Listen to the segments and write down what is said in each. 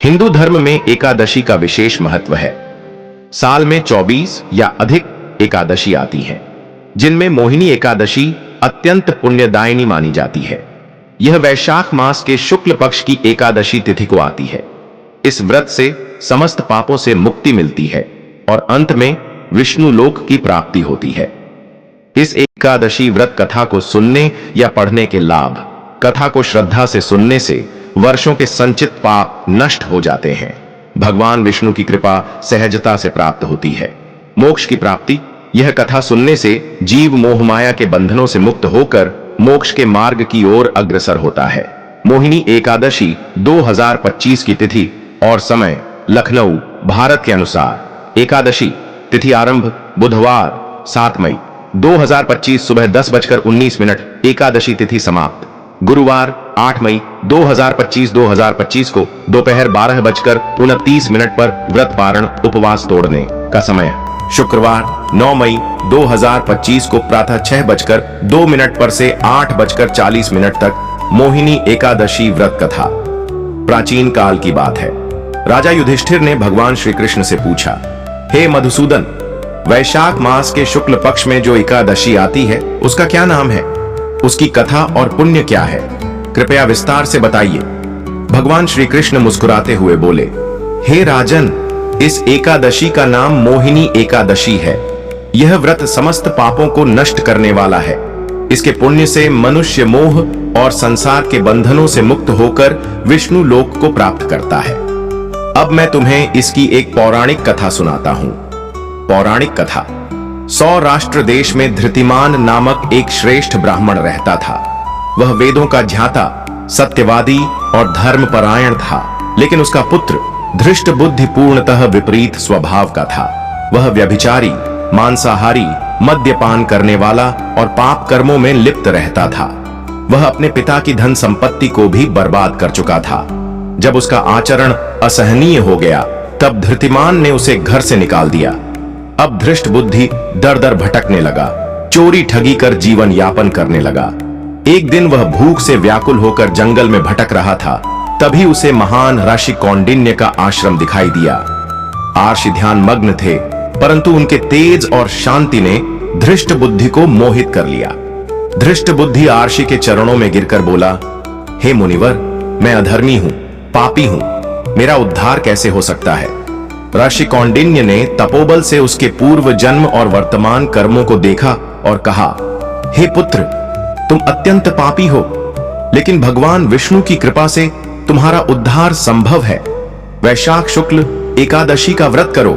हिंदू धर्म में एकादशी का विशेष महत्व है। साल में 24 या अधिक एकादशी आती है, जिनमें मोहिनी एकादशी अत्यंत पुण्यदायिनी मानी जाती है। यह वैशाख मास के शुक्ल पक्ष की एकादशी तिथि को आती है। इस व्रत से समस्त पापों से मुक्ति मिलती है और अंत में विष्णु लोक की प्राप्ति होती है। इस एकादशी व्रत कथा को सुनने या पढ़ने के लाभ। कथा को श्रद्धा से सुनने से वर्षों के संचित पाप नष्ट हो जाते हैं। भगवान विष्णु की कृपा सहजता से प्राप्त होती है। मोक्ष की प्राप्ति। यह कथा सुनने से जीव मोहमाया के बंधनों से मुक्त होकर मोक्ष के मार्ग की ओर अग्रसर होता है। मोहिनी एकादशी 2025 की तिथि और समय लखनऊ भारत के अनुसार। एकादशी तिथि आरंभ बुधवार 7 मई 2025 सुबह 10:19। एकादशी तिथि समाप्त गुरुवार 8 मई 2025 को दोपहर 12:29 पर व्रत पारण उपवास तोड़ने का समय। शुक्रवार 9 मई 2025 को प्रातः 6:02 पर से 8:40 तक मोहिनी एकादशी व्रत कथा। प्राचीन काल की बात है। राजा युधिष्ठिर ने भगवान श्री कृष्ण से पूछा, हे मधुसूदन, वैशाख मास के शुक्ल पक्ष में जो एकादशी आती है उसका क्या नाम है? उसकी कथा और पुण्य क्या है? कृपया विस्तार से बताइए। भगवान श्री कृष्ण मुस्कुराते हुए बोले, हे राजन, इस एकादशी का नाम मोहिनी एकादशी है। यह व्रत समस्त पापों को नष्ट करने वाला है। इसके पुण्य से मनुष्य मोह और संसार के बंधनों से मुक्त होकर विष्णु लोक को प्राप्त करता है। अब मैं तुम्हें इसकी एक पौराणिक कथा सुनाता हूं। पौराणिक कथा। सौराष्ट्र देश में धृतिमान नामक एक श्रेष्ठ ब्राह्मण रहता था। वह वेदों का ज्ञाता, सत्यवादी और धर्मपरायण था, लेकिन उसका पुत्र धृष्ट बुद्धि पूर्णतः विपरीत स्वभाव का था। वह व्यभिचारी, मांसाहारी, मद्यपान करने वाला और पाप कर्मों में लिप्त रहता था। वह अपने पिता की धन संपत्ति को भी बर्बाद कर चुका था। जब उसका आचरण असहनीय हो गया, तब धृतिमान ने उसे घर से निकाल दिया। अब धृष्ट बुद्धि दर दर भटकने लगा, चोरी ठगी कर जीवन यापन करने लगा। एक दिन वह भूख से व्याकुल होकर जंगल में भटक रहा था। तभी उसे महान ऋषि कौंडिन्य का आश्रम दिखाई दिया। आर्षि ध्यान मग्न थे, परंतु उनके तेज और शांति ने धृष्ट बुद्धि को मोहित कर लिया। धृष्ट बुद्धि आर्षि के चरणों में गिरकर बोला, हे मुनिवर, मैं अधर्मी हूं, पापी हूं, मेरा उद्धार कैसे हो सकता है? ऋषि कौंडिन्य ने तपोबल से उसके पूर्व जन्म और वर्तमान कर्मों को देखा और कहा, हे पुत्र, तुम अत्यंत पापी हो, लेकिन भगवान विष्णु की कृपा से तुम्हारा उद्धार संभव है। वैशाख शुक्ल एकादशी का व्रत करो,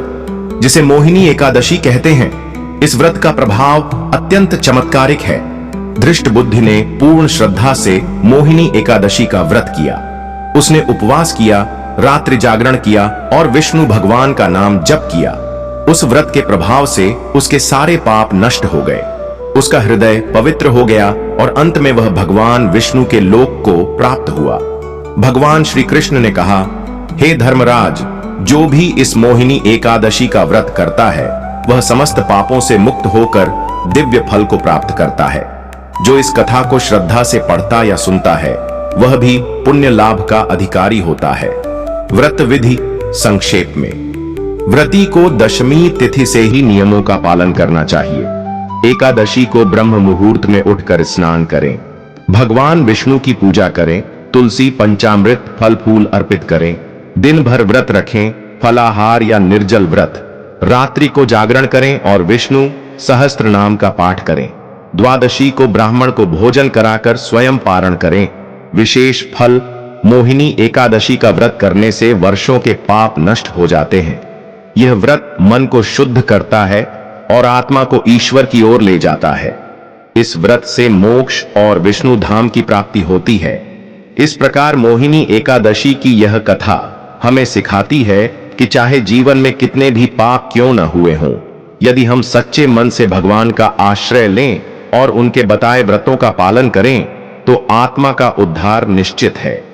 जिसे मोहिनी एकादशी कहते हैं। इस व्रत का प्रभाव अत्यंत चमत्कारिक है। धृष्ट बुद्धि ने पूर्ण श्रद्धा से मोहिनी एकादशी का व्रत किया। उसने उपवास किया, रात्रि जागरण किया और विष्णु भगवान का नाम जप किया। उस व्रत के प्रभाव से उसके सारे पाप नष्ट हो गए। उसका हृदय पवित्र हो गया और अंत में वह भगवान विष्णु के लोक को प्राप्त हुआ। भगवान श्री कृष्ण ने कहा, हे धर्मराज, जो भी इस मोहिनी एकादशी का व्रत करता है वह समस्त पापों से मुक्त होकर दिव्य फल को प्राप्त करता है। जो इस कथा को श्रद्धा से पढ़ता या सुनता है वह भी पुण्य लाभ का अधिकारी होता है। व्रत विधि संक्षेप में। व्रती को दशमी तिथि से ही नियमों का पालन करना चाहिए। एकादशी को ब्रह्म मुहूर्त में उठकर स्नान करें, भगवान विष्णु की पूजा करें, तुलसी पंचामृत फल फूल अर्पित करें, दिन भर व्रत रखें, फलाहार या निर्जल व्रत, रात्रि को जागरण करें और विष्णु सहस्त्र नाम का पाठ करें। द्वादशी को ब्राह्मण को भोजन कराकर स्वयं पारण करें। विशेष फल। मोहिनी एकादशी का व्रत करने से वर्षों के पाप नष्ट हो जाते हैं। यह व्रत मन को शुद्ध करता है और आत्मा को ईश्वर की ओर ले जाता है। इस व्रत से मोक्ष और विष्णु धाम की प्राप्ति होती है। इस प्रकार मोहिनी एकादशी की यह कथा हमें सिखाती है कि चाहे जीवन में कितने भी पाप क्यों न हुए हों, यदि हम सच्चे मन से भगवान का आश्रय लें और उनके बताए व्रतों का पालन करें तो आत्मा का उद्धार निश्चित है।